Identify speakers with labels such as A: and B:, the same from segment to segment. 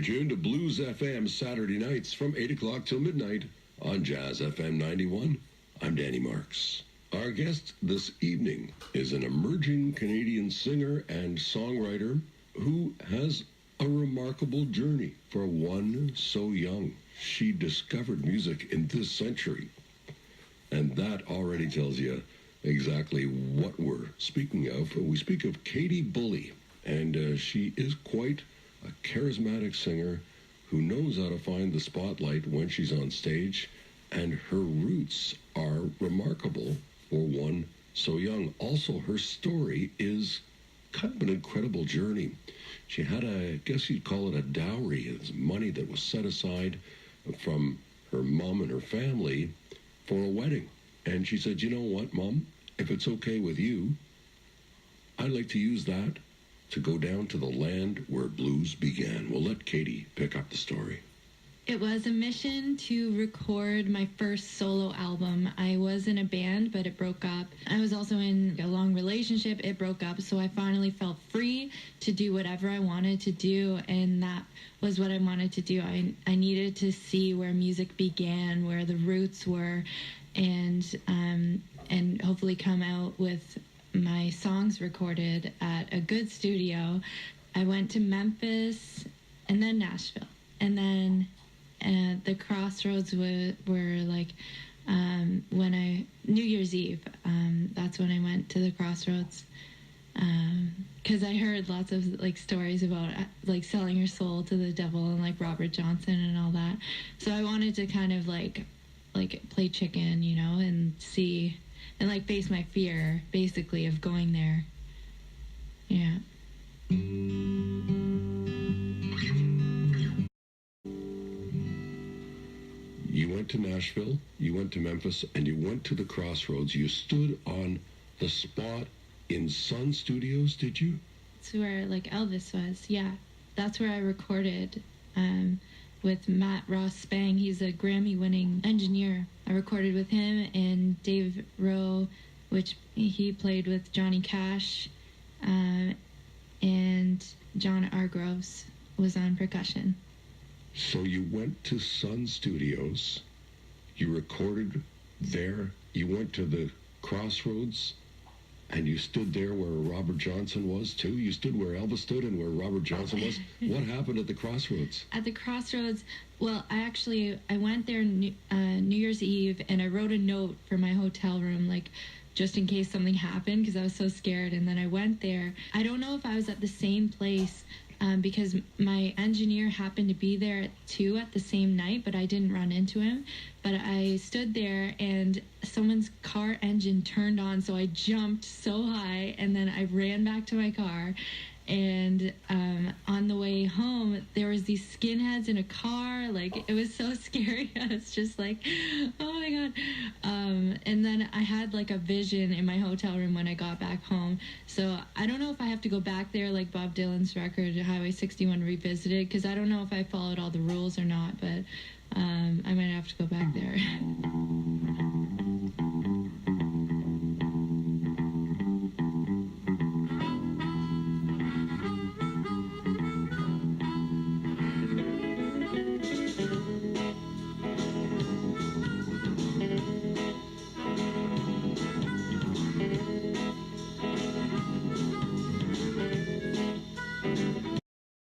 A: You're tuned to Blues FM Saturday nights from 8 o'clock till midnight on Jazz FM 91. I'm Danny Marks. Our guest this evening is an emerging Canadian singer and songwriter who has a remarkable journey for one so young. She discovered music in this century, and that already tells you exactly what we're speaking of. We speak of Katie Bulley, and she is quite a charismatic singer who knows how to find the spotlight when she's on stage, and her roots are remarkable for one so young. Also, her story is kind of an incredible journey. She had I guess you'd call it a dowry. It's money that was set aside from her mom and her family for a wedding. And she said, you know what, Mom, if it's okay with you, I'd like to use that to go down to the land where blues began. We'll let Katie pick up the story.
B: It was a mission to record my first solo album. I was in a band, but it broke up. I was also in a long relationship. It broke up, so I finally felt free to do whatever I wanted to do, and that was what I wanted to do. I needed to see where music began, where the roots were, and hopefully come out with my songs recorded at a good studio. I went to Memphis and then Nashville, and then the Crossroads were like when New Year's Eve. That's when I went to the Crossroads, because I heard lots of like stories about like selling your soul to the devil and like Robert Johnson and all that. So I wanted to kind of like play chicken, you know, and see and like face my fear basically of going there. Yeah.
A: You went to Nashville, you went to Memphis, and you went to the Crossroads. You stood on the spot in Sun Studios, did you?
B: That's where like Elvis was, yeah. That's where I recorded with Matt Ross Spang. He's a Grammy-winning engineer. I recorded with him and Dave Rowe, which he played with Johnny Cash, and John Argroves was on percussion.
A: So you went to Sun Studios, you recorded there, you went to the Crossroads, and you stood there where Robert Johnson was too? You stood where Elvis stood and where Robert Johnson was? What happened at the Crossroads?
B: At the Crossroads, well, I went there New Year's Eve, and I wrote a note for my hotel room, like, just in case something happened, because I was so scared. And then I went there. I don't know if I was at the same place, because my engineer happened to be there too at the same night, but I didn't run into him. But I stood there and someone's car engine turned on, so I jumped so high, and then I ran back to my car. And on the way home, there was these skinheads in a car. Like, it was so scary. I was just like, oh my God. And then I had like a vision in my hotel room when I got back home. So I don't know if I have to go back there like Bob Dylan's record, Highway 61 Revisited, because I don't know if I followed all the rules or not, but I might have to go back there.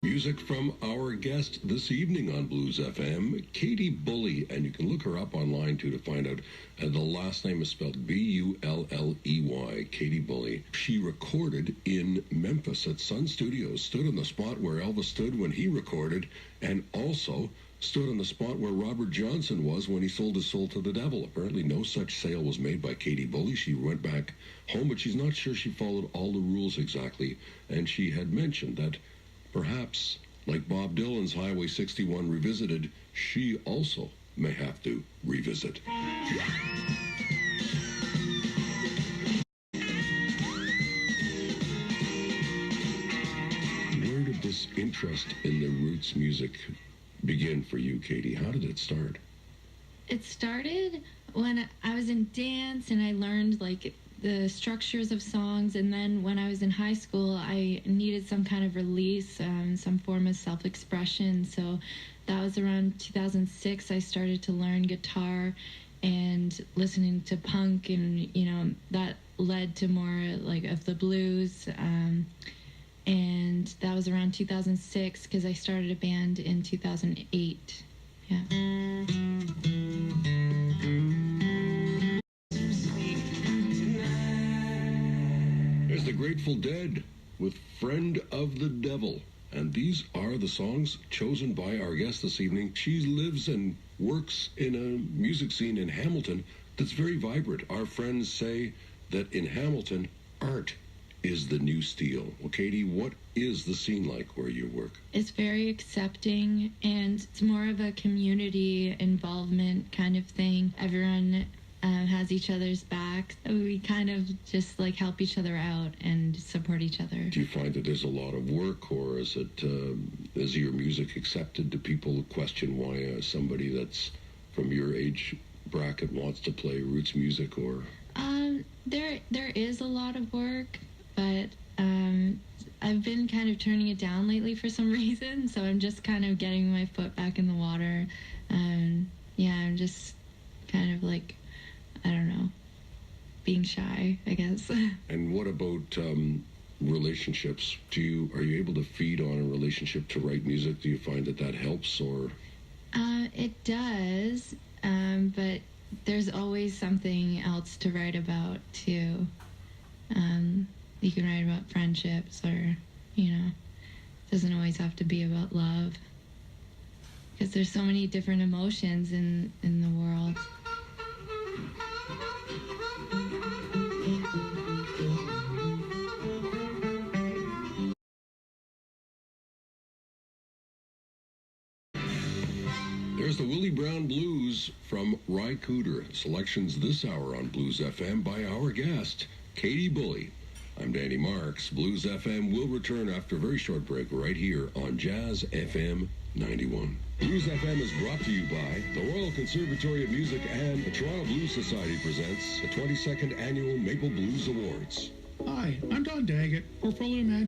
A: Music from our guest this evening on Blues FM, Katie Bulley, and you can look her up online too to find out. The last name is spelled Bulley, Katie Bulley. She recorded in Memphis at Sun Studios, stood on the spot where Elvis stood when he recorded, and also stood on the spot where Robert Johnson was when he sold his soul to the devil. Apparently no such sale was made by Katie Bulley. She went back home, but she's not sure she followed all the rules exactly, and she had mentioned that perhaps, like Bob Dylan's Highway 61 Revisited, she also may have to revisit. Where did this interest in the roots music begin for you, Katie? How did it start?
B: It started when I was in dance, and I learned like the structures of songs. And then when I was in high school, I needed some kind of release, some form of self-expression. So that was around 2006. I started to learn guitar and listening to punk, and that led to more like of the blues. And that was around 2006 because I started a band in 2008. Yeah.
A: There's the Grateful Dead with Friend of the Devil. And these are the songs chosen by our guest this evening. She lives and works in a music scene in Hamilton that's very vibrant. Our friends say that in Hamilton, art is the new steel. Well, Katie, what is the scene like where you work?
B: It's very accepting, and it's more of a community involvement kind of thing. Everyone has each other's back. We kind of just like help each other out and support each other.
A: Do you find that there's a lot of work, or is it is your music accepted? Do people question why somebody that's from your age bracket wants to play roots music? Or
B: there is a lot of work, but I've been kind of turning it down lately for some reason, so I'm just kind of getting my foot back in the water. Yeah, I'm just kind of like, I don't know, being shy, I guess.
A: And what about relationships? Are you able to feed on a relationship to write music? Do you find that helps, or?
B: It does, but there's always something else to write about too. You can write about friendships, or it doesn't always have to be about love, because there's so many different emotions in the world.
A: There's the Willie Brown Blues from Ry Cooder. Selections this hour on Blues FM by our guest, Katie Bulley. I'm Danny Marks. Blues FM will return after a very short break right here on Jazz FM 91. Blues FM is brought to you by the Royal Conservatory of Music and the Toronto Blues Society presents the 22nd Annual Maple Blues Awards.
C: Hi, I'm Don Daggett, portfolio manager